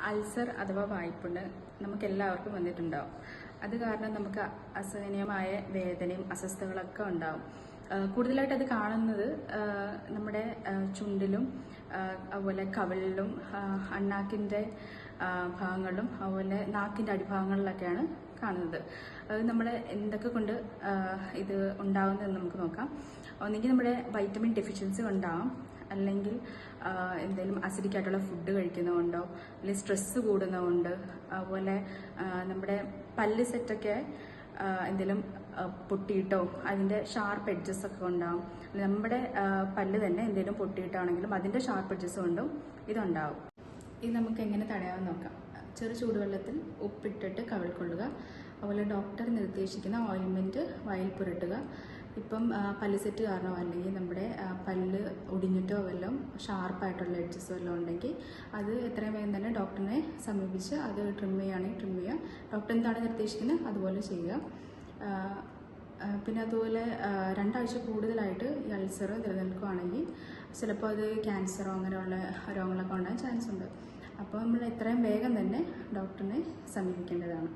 Ulcer അഥവാ വായ്പുണ്ണ് നമുക്കെല്ലാവർക്കും വന്നിട്ടുണ്ടാവും. അത് കാരണം നമുക്ക് അസഹനീയമായ വേദനയും അസ്വസ്ഥതകളൊക്കെ ഉണ്ടാവും. കൂടുതലായിട്ട് അത് കാണുന്നത് നമ്മുടെ ചുണ്ടിലും അതുപോലെ കവിളിലും അണ്ണാക്കിൻ്റെ ഭാഗങ്ങളിലും അതുപോലെ നാക്കിൻ്റെ അടിഭാഗങ്ങളിലൊക്കെയാണ് കാണുന്നത്. അത് നമ്മൾ എന്തൊക്കെ കൊണ്ട് ഇത് ഉണ്ടാകുന്നതെന്ന് നമുക്ക് നോക്കാം. ഒന്നുകിൽ നമ്മുടെ വൈറ്റമിൻ ഡെഫിഷ്യൻസി ഉണ്ടാവാം, അല്ലെങ്കിൽ എന്തെങ്കിലും അസിഡിക് ആയിട്ടുള്ള ഫുഡ് കഴിക്കുന്നതുകൊണ്ടോ, അല്ലെങ്കിൽ സ്ട്രെസ്സ് കൂടുന്നതുകൊണ്ട്, അതുപോലെ നമ്മുടെ പല്ല് സെറ്റൊക്കെ എന്തെങ്കിലും പൊട്ടിയിട്ടോ അതിൻ്റെ ഷാർപ്പ് എഡ്ജസ് ഒക്കെ ഉണ്ടാവും. നമ്മുടെ പല്ല് തന്നെ എന്തെങ്കിലും പൊട്ടിയിട്ടാണെങ്കിലും അതിൻ്റെ ഷാർപ്പ് എഡ്ജസ് കൊണ്ടും ഇതുണ്ടാവും. ഇത് നമുക്ക് എങ്ങനെ തടയാമെന്ന് നോക്കാം. ചെറു ചൂടുവെള്ളത്തിൽ ഉപ്പിട്ടിട്ട് കവിൾ കൊള്ളുക. അതുപോലെ ഡോക്ടർ നിർദ്ദേശിക്കുന്ന ഓയിൻമെൻറ്റ് വായിൽ പുരട്ടുക. ഇപ്പം പല്ല് സെറ്റ് കാരണമോ അല്ലെങ്കിൽ നമ്മുടെ പല്ല് ഒടിഞ്ഞിട്ടോ വല്ലതും ഷാർപ്പായിട്ടുള്ള എഡ്ജസ് വല്ലതും ഉണ്ടെങ്കിൽ അത് എത്രയും വേഗം തന്നെ ഡോക്ടറിനെ സമീപിച്ച് അത് ട്രിം ചെയ്യുകയാണെങ്കിൽ ട്രിം ചെയ്യുക. ഡോക്ടർ എന്താണ് നിർദ്ദേശിക്കുന്നത് അതുപോലെ ചെയ്യുക. പിന്നെ അതുപോലെ 2 ആഴ്ച കൂടുതലായിട്ട് ഈ അൾസർ നിലനിൽക്കുകയാണെങ്കിൽ ചിലപ്പോൾ അത് ക്യാൻസറോ അങ്ങനെയുള്ള രോഗങ്ങളൊക്കെ ഉണ്ടാകാൻ ചാൻസ് ഉണ്ട്. അപ്പോൾ നമ്മൾ എത്രയും വേഗം തന്നെ ഡോക്ടറിനെ സമീപിക്കേണ്ടതാണ്.